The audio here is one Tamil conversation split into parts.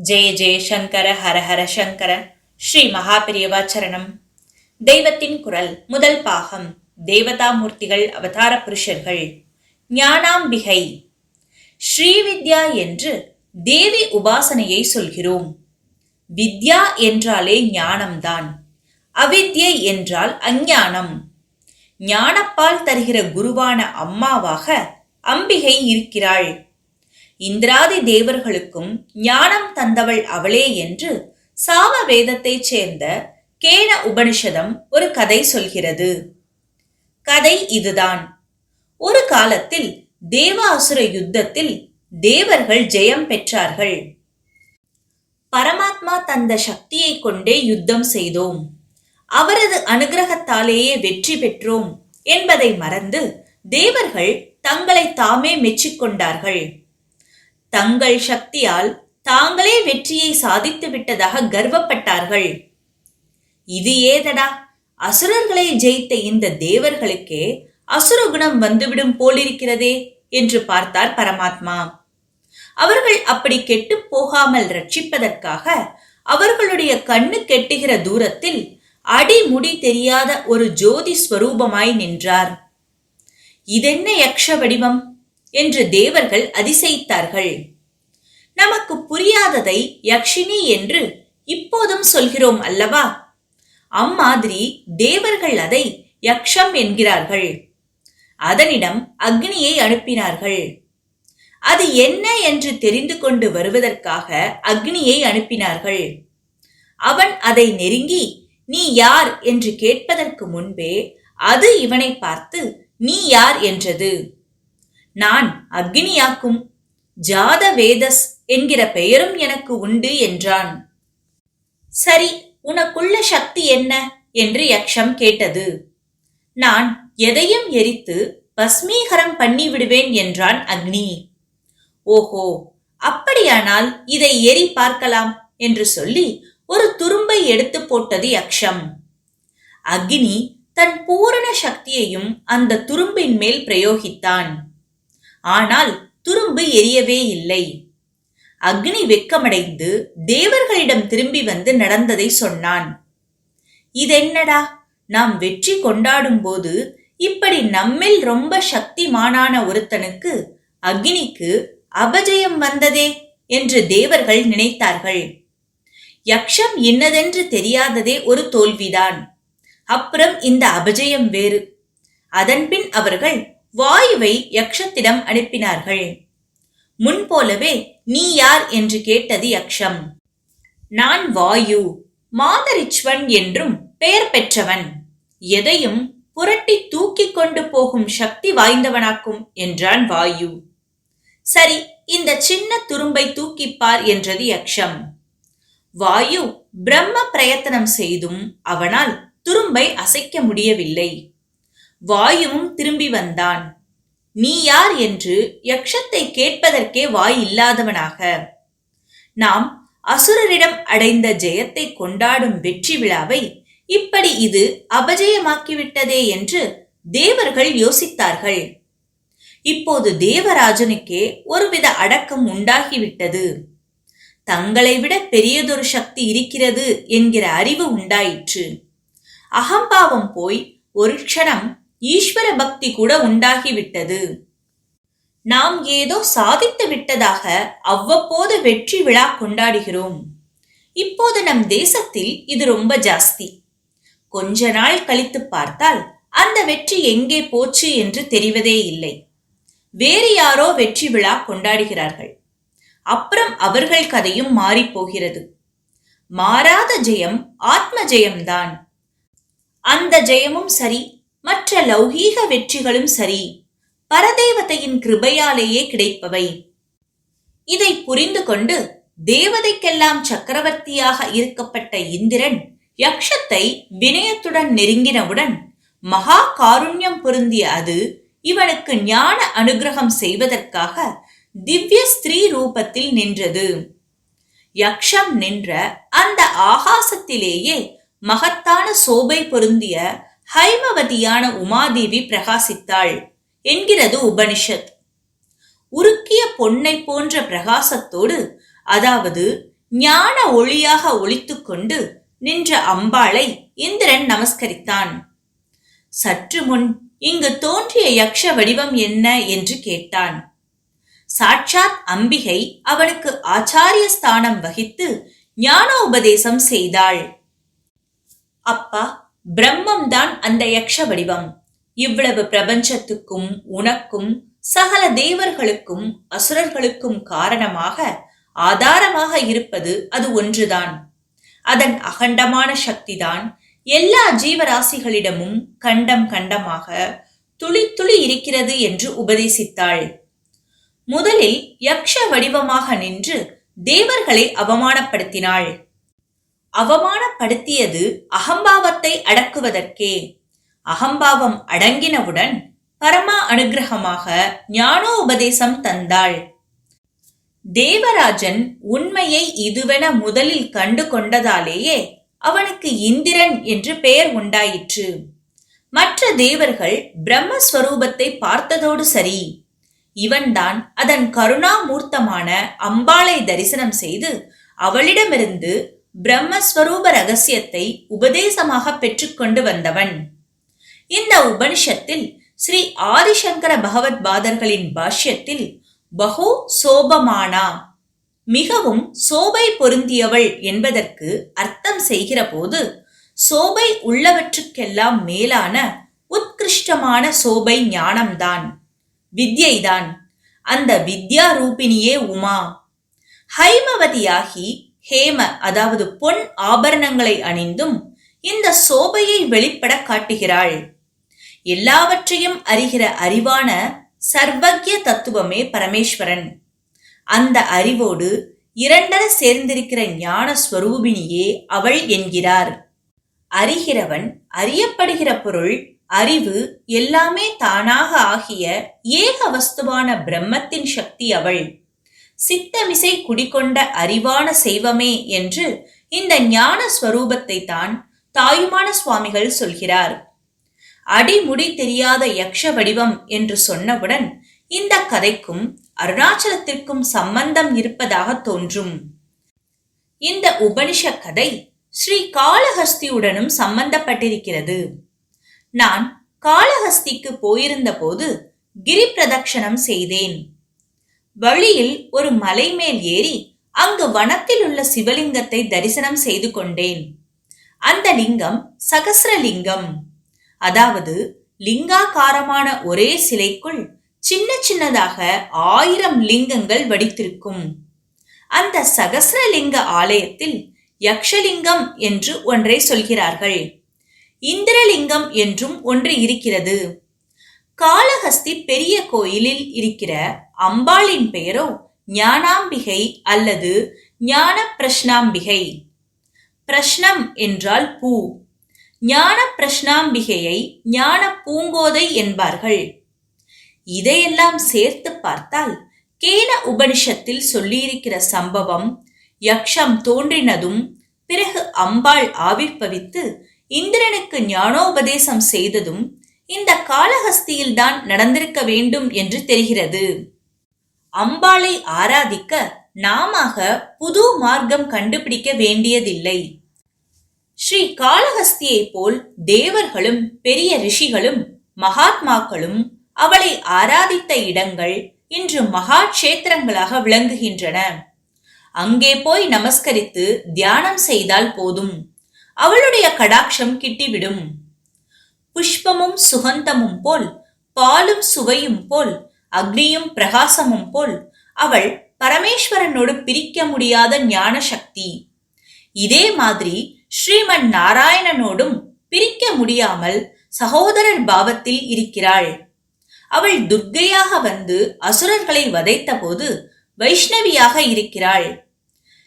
ஜெய ஜெய சங்கர ஹர ஹர சங்கர. ஸ்ரீ மகாபிரியவா சரணம். தெய்வத்தின் குரல் முதல் பாகம். தேவதாமூர்த்திகள் அவதார புருஷர்கள். ஞானாம்பிகை. ஸ்ரீவித்யா என்று தேவி உபாசனையை சொல்கிறோம். வித்யா என்றாலே ஞானம்தான். அவித்யை என்றால் அஞ்ஞானம். ஞானப்பால் தருகிற குருவான அம்மாவாக அம்பிகை இருக்கிறாள். இந்திராதி தேவர்களுக்கும் ஞானம் தந்தவள் அவளே என்று சாம வேதத்தைச் சேர்ந்த கேன உபனிஷதம் ஒரு கதை சொல்கிறது. கதை இதுதான். ஒரு காலத்தில் தேவாசுர யுத்தத்தில் தேவர்கள் ஜெயம் பெற்றார்கள். பரமாத்மா தந்த சக்தியை கொண்டே யுத்தம் செய்தோம், அவரது அனுகிரகத்தாலேயே வெற்றி பெற்றோம் என்பதை மறந்து தேவர்கள் தங்களை தாமே மெச்சிக்கொண்டார்கள். தங்கள் சக்தியால் தாங்களே வெற்றியை சாதித்து விட்டதாக கர்வப்பட்டார்கள். இது ஏதடா, அசுரர்களை ஜெயித்த இந்த தேவர்களுக்கே அசுரகுணம் வந்துவிடும் போலிருக்கிறதே என்று பார்த்தார் பரமாத்மா. அவர்கள் அப்படி கெட்டு போகாமல் ரட்சிப்பதற்காக அவர்களுடைய கண்ணு கெட்டுகிற தூரத்தில் அடிமுடி தெரியாத ஒரு ஜோதி ஸ்வரூபமாய் நின்றார். இதென்ன யக்ஷ வடிவம் என்று தேவர்கள் அதிசயித்தார்கள். நமக்கு புரியாததை யக்ஷினி என்று இப்போதும் சொல்கிறோம் அல்லவா? அம்மாதிரி தேவர்கள் அதை யக்ஷம் என்கிறார்கள். அதனிடம் அக்னியை அனுப்பினார்கள். அது என்ன என்று தெரிந்து கொண்டு வருவதற்காக அக்னியை அனுப்பினார்கள். அவன் அதை நெருங்கி நீ யார் என்று கேட்பதற்கு முன்பே அது இவனை பார்த்து நீ யார் என்றது. நான் அக்னியாக்கும், ஜாத வேதஸ் என்கிற பெயரும் எனக்கு உண்டு என்றான். சரி, உனக்குள்ள சக்தி என்ன என்று யக்ஷம் கேட்டது. நான் எதையும் எரித்து பஸ்மீகரம் பண்ணிவிடுவேன் என்றான் அக்னி. ஓஹோ, அப்படியானால் இதை எரி பார்க்கலாம் என்று சொல்லி ஒரு துரும்பை எடுத்து போட்டது யக்ஷம். அக்னி தன் பூரண சக்தியையும் அந்த துரும்பின் மேல் பிரயோகித்தான். ஆனால் துரும்பு எரியவே இல்லை. அக்னி வெட்கமடைந்து தேவர்களிடம் திரும்பி வந்து நடந்ததை சொன்னான். இதென்னடா, நாம் வெற்றி கொண்டாடும் போது இப்படி நம்மில் ரொம்ப சக்திமானான ஒருத்தனுக்கு, அக்னிக்கு அபஜயம் வந்ததே என்று தேவர்கள் நினைத்தார்கள். யக்ஷம் இன்னதென்று தெரியாததே ஒரு தோல்விதான். அப்புறம் இந்த அபஜயம் வேறு. அதன்பின் அவர்கள் வாயுவை யக்ஷத்திடம் அனுப்பினார்கள். முன்போலவே நீ யார் என்று கேட்டது யக்ஷம். நான் வாயு, மாதரிச்வன் என்றும் பெயர் பெற்றவன். எதையும் புரட்டி தூக்கி கொண்டு போகும் சக்தி வாய்ந்தவனாக்கும் என்றான் வாயு. சரி, இந்த சின்ன துரும்பை தூக்கிப்பார் என்றது யக்ஷம். வாயு பிரம்ம பிரயத்தனம் செய்தும் அவனால் துரும்பை அசைக்க முடியவில்லை. வாயுவும் திரும்பி வந்தான். நீ யார் என்று யக்ஷத்தை கேட்பதற்கே வாய் இல்லாதவனாக. நாம் அசுரரிடம் அடைந்த ஜெயத்தை கொண்டாடும் வெற்றி விழாவை இப்படி இது அபஜயமாக்கிவிட்டதே என்று தேவர்கள் யோசித்தார்கள். இப்போது தேவராஜனுக்கே ஒருவித அடக்கம் உண்டாகிவிட்டது. தங்களை விட பெரியதொரு சக்தி இருக்கிறது என்கிற அறிவு உண்டாயிற்று. அகம்பாவம் போய் ஒரு க்ஷணம் ஈஸ்வர பக்தி கூட உண்டாகிவிட்டது. நாம் ஏதோ சாதித்து விட்டதாக அவ்வப்போது வெற்றி விழா கொண்டாடுகிறோம். இப்போது நம் தேசத்தில் இது ரொம்ப ஜாஸ்தி. கொஞ்ச நாள் கழித்து பார்த்தால் அந்த வெற்றி எங்கே போச்சு என்று தெரிவதே இல்லை. வேறு யாரோ வெற்றி விழா கொண்டாடுகிறார்கள். அப்புறம் அவர்கள் கதையும் மாறி போகிறது. மாறாத ஜெயம் ஆத்ம ஜெயம்தான். அந்த ஜெயமும் சரி, மற்ற லௌகீக வெற்றிகளும் சரி, பரதேவதையின் கிருபையாலேயே கிடைப்பவை. இதை புரிந்து கொண்டு தேவதைக்கெல்லாம் சக்கரவர்த்தியாக இருக்கப்பட்ட இந்திரன் யக்ஷத்தை வினயத்துடன் நெருங்கினவுடன் மகா காருண்யம் பொருந்திய அது இவனுக்கு ஞான அனுகிரகம் செய்வதற்காக திவ்ய ஸ்திரீ ரூபத்தில் நின்றது. யக்ஷம் நின்ற அந்த ஆகாசத்திலேயே மகத்தான சோபை பொருந்திய ஹைமவதியான உமாதேவி பிரகாசித்தாள் என்கிறது உபனிஷத். உருக்கிய பொன்னை போன்ற பிரகாசத்தோடு, அதாவது ஞான ஒளியாக ஒளித்துக்கொண்டு நின்ற அம்பாளை இந்திரன் நமஸ்கரித்தான். சற்று முன் இங்கு தோன்றிய யக்ஷ வடிவம் என்ன என்று கேட்டான். சாட்சாத் அம்பிகை அவனுக்கு ஆச்சாரிய ஸ்தானம் வகித்து ஞானோபதேசம் செய்தாள். அப்பா, பிரம்மம் தான் அந்த யக்ஷ வடிவம். இவ்வளவு பிரபஞ்சத்துக்கும் உனக்கும் சகல தேவர்களுக்கும் அசுரர்களுக்கும் காரணமாக ஆதாரமாக இருப்பது அது ஒன்றுதான். அதன் அகண்டமான சக்திதான் எல்லா ஜீவராசிகளிடமும் கண்டம் கண்டமாக துளி துளி இருக்கிறது என்று உபதேசித்தாள். முதலில் யக்ஷ வடிவமாக நின்று தேவர்களை அவமானப்படுத்தினாள். அவமானப்படுத்தியது அகம்பாவத்தை அடக்குவதற்கே. அகம்பாவம் அடங்கினவுடன் பரமா அனுகிரகமாக ஞானோபதேசம் தந்தாள். தேவராஜன் உண்மையை இதுவென முதலில் கண்டு கொண்டதாலேயே அவனுக்கு இந்திரன் என்று பெயர் உண்டாயிற்று. மற்ற தேவர்கள் பிரம்மஸ்வரூபத்தை பார்த்ததோடு சரி, இவன்தான் அதன் கருணாமூர்த்தமான அம்பாளை தரிசனம் செய்து அவளிடமிருந்து பிரம்மஸ்வரூப ரகசியத்தை உபதேசமாக பெற்றுக்கொண்டு வந்தவன். இந்த உபனிஷத்தில் ஸ்ரீ ஆதிசங்கர பகவத் பாதர்களின் பாஷ்யத்தில் பகு சோபமானா, மிகவும் சோபை பொருந்தியவள் என்பதற்கு அர்த்தம் செய்கிற போது, சோபை உள்ளவற்றுக்கெல்லாம் மேலான உத்கிருஷ்டமான சோபை ஞானம்தான், வித்யைதான். அந்த வித்யா ரூபினியே உமா. ஹைமவதியாகி ஹேம அதாவது பொன் ஆபரணங்களை அணிந்தும் இந்த சோபையை வெளிப்பட காட்டுகிறாள். எல்லாவற்றையும் அறிகிற அறிவான சர்வக்ய தத்துவமே பரமேஸ்வரன். அந்த அறிவோடு இரண்டர சேர்ந்திருக்கிற ஞான ஸ்வரூபிணியே அவள் என்கிறார். அறிகிறவன், அறியப்படுகிற பொருள், அறிவு எல்லாமே தானாக ஆகிய ஏக வஸ்துவான பிரம்மத்தின் சக்தி அவள். சித்தமிசை குடிகொண்ட அறிவான செய்வமே என்று இந்த ஞான ஸ்வரூபத்தை தான் தாயுமான சுவாமிகள் சொல்கிறார். அடிமுடி தெரியாத யக்ஷ வடிவம் என்று சொன்னவுடன் இந்த கதைக்கும் அருணாச்சலத்திற்கும் சம்பந்தம் இருப்பதாக தோன்றும். இந்த உபனிஷ கதை ஸ்ரீ காளஹஸ்தியுடனும் சம்பந்தப்பட்டிருக்கிறது. நான் காளஹஸ்திக்கு போயிருந்த போது கிரி பிரதட்சணம் செய்தேன். வழியில் ஒரு மலை மேல் ஏறி அங்கு வனத்தில் உள்ள சிவலிங்கத்தை தரிசனம் செய்து கொண்டேன். அந்த லிங்கம் சகஸ்ரலிங்கம், அதாவது லிங்காகாரமான ஒரே சிலைக்குள் சின்ன சின்னதாக 1000 லிங்கங்கள் வடித்திருக்கும். அந்த சகஸ்ரலிங்க ஆலயத்தில் யக்ஷலிங்கம் என்று ஒன்றை சொல்கிறார்கள், இந்திரலிங்கம் என்றும் ஒன்று இருக்கிறது. காளஹஸ்தி பெரிய கோயிலில் இருக்கிற அம்பாளின் பெயரோ ஞானாம்பிகை அல்லது ஞான பிரஷ்னாம்பிகை. பிரஷ்னம் என்றால் பூ. ஞான பிரஷ்னாம்பிகையை ஞான பூங்கோதை என்பார்கள். இதையெல்லாம் சேர்த்து பார்த்தால் கேன உபனிஷத்தில் சொல்லியிருக்கிற சம்பவம், யக்ஷம் தோன்றினதும் பிறகு அம்பாள் ஆவிர்பவித்து இந்திரனுக்கு ஞானோபதேசம் செய்ததும் இந்த காளஹஸ்தியில்தான் நடந்திருக்க வேண்டும் என்று தெரிகிறது. அம்பாளை ஆராதிக்க நாமாக புது மார்க்கம் கண்டுபிடிக்க வேண்டியதில்லை. ஸ்ரீ காளஹஸ்தியை போல் தேவர்களும் பெரிய ரிஷிகளும் மகாத்மாக்களும் அவளை ஆராதித்த இடங்கள் இன்று மகா கஷேத்திரங்களாக விளங்குகின்றன. அங்கே போய் நமஸ்கரித்து தியானம் செய்தால் போதும், அவளுடைய கடாட்சம் கிட்டிவிடும். புஷ்பமும் சுகந்தமும் போல், பாலும் சுவையும் போல், அக்னியும் பிரகாசமும் போல் அவள் பரமேஸ்வரனோடு பிரிக்க முடியாத ஞான சக்தி. இதே மாதிரி ஸ்ரீமன் நாராயணனோடும் பிரிக்க முடியாமல் சகோதரர் பாவத்தில் இருக்கிறாள். அவள் துர்க்கையாக வந்து அசுரர்களை வதைத்த போது வைஷ்ணவியாக இருக்கிறாள்.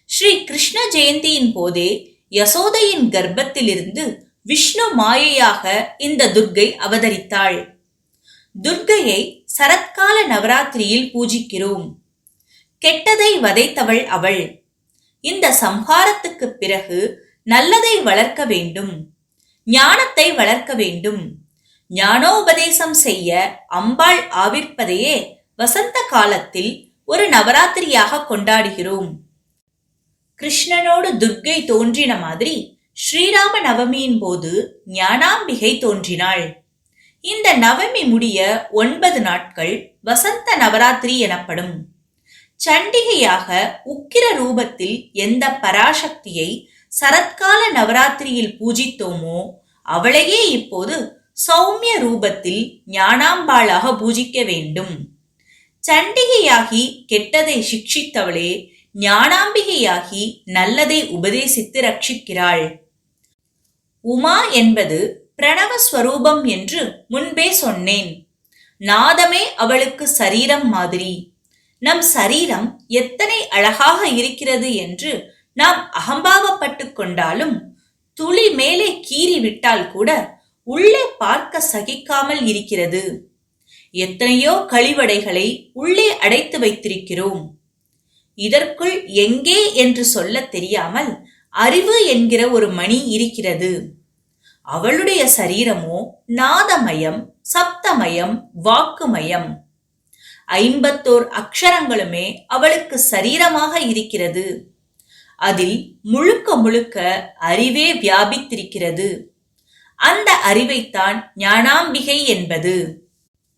ஸ்ரீ கிருஷ்ண ஜெயந்தியின் போதே யசோதையின் கர்ப்பத்திலிருந்து விஷ்ணு மாயையாக இந்த துர்க்கை அவதரித்தாள். துர்க்கையை சரத்கால நவராத்திரியில் பூஜிக்கிறோம். கெட்டதை வதைத்தவள் அவள். இந்த சம்ஹாரத்துக்கு பிறகு நல்லதை வளர்க்க வேண்டும், ஞானத்தை வளர்க்க வேண்டும். ஞானோபதேசம் செய்ய அம்பாள் ஆவிர்ப்பதையே வசந்த காலத்தில் ஒரு நவராத்திரியாக கொண்டாடுகிறோம். கிருஷ்ணனோடு துர்க்கை தோன்றின மாதிரி ஸ்ரீராம நவமியின் போது ஞானாம்பிகை தோன்றினாள். இந்த நவமி முடிய 9 நாட்கள் வசந்த நவராத்திரி எனப்படும். சண்டிகையாக உக்கிர ரூபத்தில் எந்த பராசக்தியை சரத்கால நவராத்திரியில் பூஜித்தோமோ அவளையே இப்போது சௌமிய ரூபத்தில் ஞானாம்பாளாக பூஜிக்க வேண்டும். சண்டிகையாகி கெட்டதை சிக்ஷித்தவளே ஞானாம்பிகையாகி நல்லதை உபதேசித்து ரட்சிக்கிறாள். உமா என்பது பிரணவ ஸ்வரூபம் என்று முன்பே சொன்னேன். நாதமே அவளுக்கு சரீரம் மாதிரி. நம் சரீரம் எத்தனை அழகாக இருக்கிறது என்று நாம் அகம்பாவப்பட்டு கொண்டாலும் துளி மேலே கீறி விட்டால் கூட உள்ளே பார்க்க சகிக்காமல் இருக்கிறது. எத்தனையோ கழிவடைகளை உள்ளே அடைத்து வைத்திருக்கிறோம். இதற்குள் எங்கே என்று சொல்ல தெரியாமல் அறிவு என்கிற ஒரு மணி இருக்கிறது. அவளுடைய சரீரமோ நாதமயம், சப்தமயம், வாக்குமயம். 51 அக்ஷரங்களுமே அவளுக்கு சரீரமாக இருக்கிறது. அதில் முழுக்க முழுக்க அறிவே வியாபித்திருக்கிறது. அந்த அறிவைத்தான் ஞானாம்பிகை என்பது.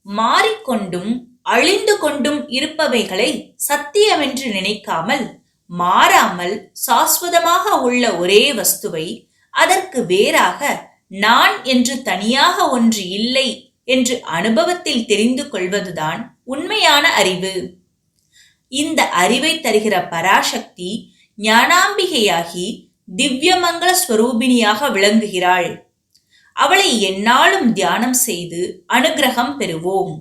மாறிக்கொண்டும் அழிந்து கொண்டும் இருப்பவைகளை சத்தியமென்று நினைக்காமல் மாறாமல் சாஸ்வதமாக உள்ள ஒரே வஸ்துவை அதற்கு வேறாக நான் என்று தனியாக ஒன்று இல்லை என்று அனுபவத்தில் தெரிந்து கொள்வதுதான் உண்மையான அறிவு. இந்த அறிவை தருகிற பராசக்தி ஞானாம்பிகையாகி திவ்யமங்கள ஸ்வரூபிணியாக விளங்குகிறாள். அவளை எந்நாளும் தியானம் செய்து அனுக்கிரகம் பெறுவோம்.